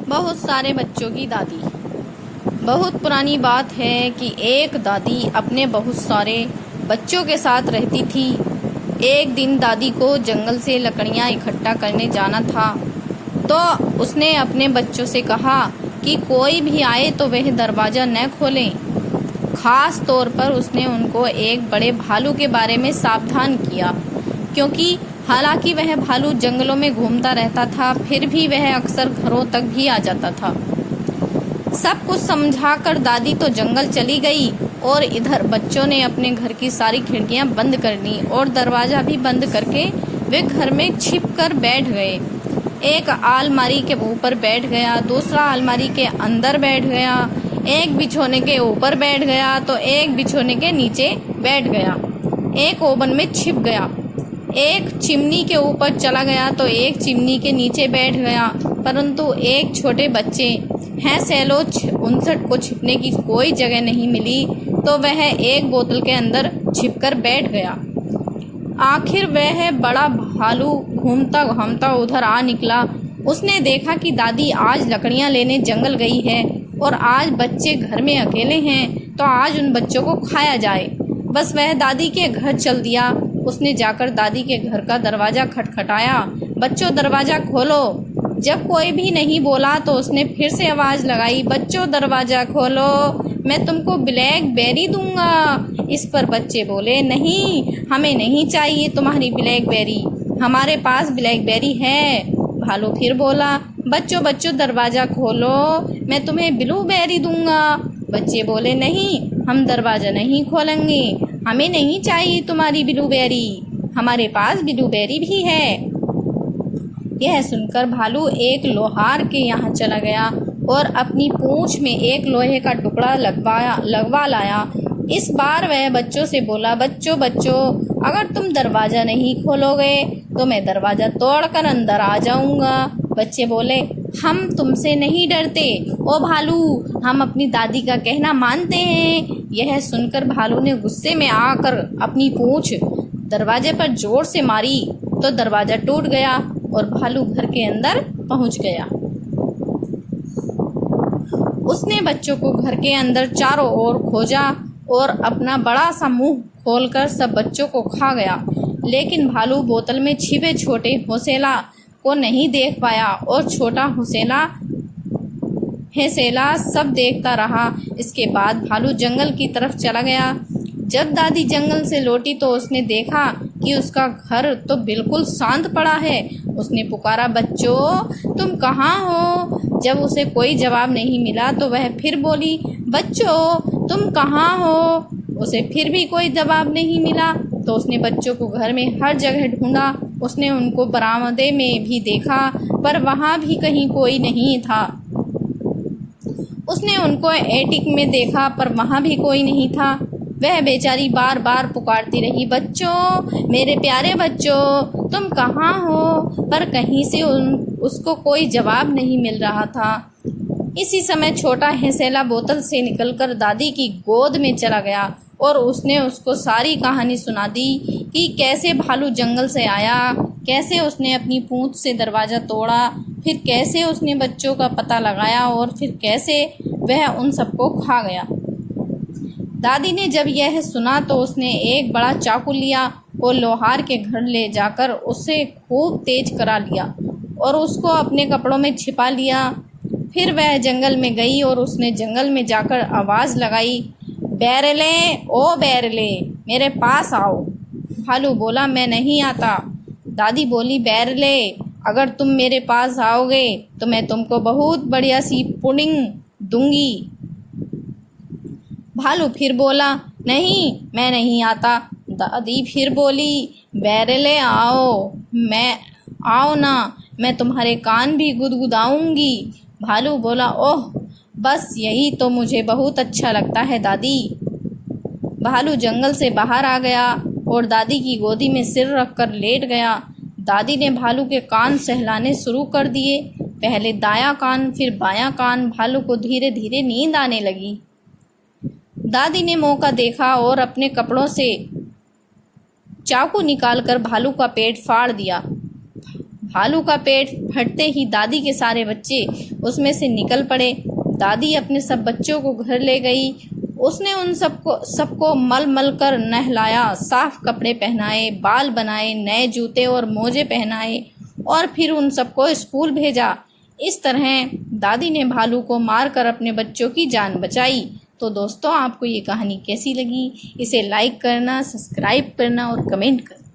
बहुत सारे बच्चों की दादी। बहुत पुरानी बात है कि एक दादी अपने बहुत सारे बच्चों के साथ रहती थी। एक दिन दादी को जंगल से लकड़ियाँ इकट्ठा करने जाना था, तो उसने अपने बच्चों से कहा कि कोई भी आए तो वह दरवाज़ा न खोलें। ख़ास तौर पर उसने उनको एक बड़े भालू के बारे में सावधान किया, क्योंकि हालांकि वह भालू जंगलों में घूमता रहता था, फिर भी वह अक्सर घरों तक भी आ जाता था। सब कुछ समझाकर दादी तो जंगल चली गई और इधर बच्चों ने अपने घर की सारी खिड़कियां बंद कर दी और दरवाज़ा भी बंद करके वे घर में छिप कर बैठ गए। एक अलमारी के ऊपर बैठ गया, दूसरा अलमारी के अंदर बैठ गया, एक बिछोने के ऊपर बैठ गया तो एक बिछोने के नीचे बैठ गया, एक ओवन में छिप गया, एक चिमनी के ऊपर चला गया तो एक चिमनी के नीचे बैठ गया। परंतु एक छोटे बच्चे हैं सैलो 59 को छिपने की कोई जगह नहीं मिली, तो वह एक बोतल के अंदर छिपकर बैठ गया। आखिर वह बड़ा भालू घूमता घूमता उधर आ निकला। उसने देखा कि दादी आज लकड़ियां लेने जंगल गई है और आज बच्चे घर में अकेले हैं, तो आज उन बच्चों को खाया जाए। बस वह दादी के घर चल दिया। उसने जाकर दादी के घर का दरवाज़ा खटखटाया, बच्चों दरवाज़ा खोलो। जब कोई भी नहीं बोला तो उसने फिर से आवाज़ लगाई, बच्चों दरवाज़ा खोलो, मैं तुमको ब्लैकबेरी दूंगा। इस पर बच्चे बोले, नहीं, हमें नहीं चाहिए तुम्हारी ब्लैकबेरी, हमारे पास ब्लैकबेरी है। भालू फिर बोला, बच्चों बच्चों दरवाज़ा खोलो, मैं तुम्हें ब्लूबेरी दूंगा। बच्चे बोले, नहीं, हम दरवाज़ा नहीं खोलेंगे, हमें नहीं चाहिए तुम्हारी ब्लूबेरी, हमारे पास ब्लूबेरी भी है। यह सुनकर भालू एक लोहार के यहाँ चला गया और अपनी पूंछ में एक लोहे का टुकड़ा लगवा लाया। इस बार वह बच्चों से बोला, बच्चों बच्चों, अगर तुम दरवाज़ा नहीं खोलोगे तो मैं दरवाज़ा तोड़कर अंदर आ जाऊंगा। बच्चे बोले, हम तुमसे नहीं डरते ओ भालू, हम अपनी दादी का कहना मानते हैं। यह सुनकर भालू ने गुस्से में आकर अपनी पूंछ दरवाजे पर जोर से मारी तो दरवाज़ा टूट गया और भालू घर के अंदर पहुंच गया। उसने बच्चों को घर के अंदर चारों ओर खोजा और अपना बड़ा सा मुंह खोलकर सब बच्चों को खा गया, लेकिन भालू बोतल में छिपे छोटे हौसेला को नहीं देख पाया और छोटा हौसेला सब देखता रहा। इसके बाद भालू जंगल की तरफ चला गया। जब दादी जंगल से लौटी तो उसने देखा कि उसका घर तो बिल्कुल शांत पड़ा है। उसने पुकारा, बच्चों तुम कहाँ हो? जब उसे कोई जवाब नहीं मिला तो वह फिर बोली, बच्चों तुम कहाँ हो? उसे फिर भी कोई जवाब नहीं मिला तो उसने बच्चों को घर में हर जगह ढूंढा। उसने उनको बरामदे में भी देखा पर वहाँ भी कहीं कोई नहीं था। उसने उनको एटिक में देखा पर वहाँ भी कोई नहीं था। वह बेचारी बार बार पुकारती रही, बच्चों, मेरे प्यारे बच्चों, तुम कहाँ हो? पर कहीं से उसको कोई जवाब नहीं मिल रहा था। इसी समय छोटा हंसेला बोतल से निकलकर दादी की गोद में चला गया और उसने उसको सारी कहानी सुना दी कि कैसे भालू जंगल से आया, कैसे उसने अपनी पूंछ से दरवाज़ा तोड़ा, फिर कैसे उसने बच्चों का पता लगाया और फिर कैसे वह उन सबको खा गया। दादी ने जब यह सुना तो उसने एक बड़ा चाकू लिया और लोहार के घर ले जाकर उसे खूब तेज करा लिया और उसको अपने कपड़ों में छिपा लिया। फिर वह जंगल में गई और उसने जंगल में जाकर आवाज़ लगाई, बैरले ओ बैरले, मेरे पास आओ। भालू बोला, मैं नहीं आता। दादी बोली, बैरले, अगर तुम मेरे पास आओगे तो मैं तुमको बहुत बढ़िया सी पुडिंग दूंगी। भालू फिर बोला, नहीं, मैं नहीं आता। दादी फिर बोली, बैरले आओ ना, मैं तुम्हारे कान भी गुदगुदाऊंगी। भालू बोला, ओह, बस यही तो मुझे बहुत अच्छा लगता है दादी। भालू जंगल से बाहर आ गया और दादी की गोदी में सिर रखकर लेट गया। दादी ने भालू के कान सहलाने शुरू कर दिए, पहले दायां कान फिर बायां कान। भालू को धीरे धीरे नींद आने लगी। दादी ने मौका देखा और अपने कपड़ों से चाकू निकालकर भालू का पेट फाड़ दिया। भालू का पेट फटते ही दादी के सारे बच्चे उसमें से निकल पड़े। दादी अपने सब बच्चों को घर ले गई। उसने उन सबको मल मल कर नहलाया, साफ कपड़े पहनाए, बाल बनाए, नए जूते और मोजे पहनाए और फिर उन सबको स्कूल भेजा। इस तरह दादी ने भालू को मारकर अपने बच्चों की जान बचाई। तो दोस्तों, आपको ये कहानी कैसी लगी? इसे लाइक करना, सब्सक्राइब करना और कमेंट करना।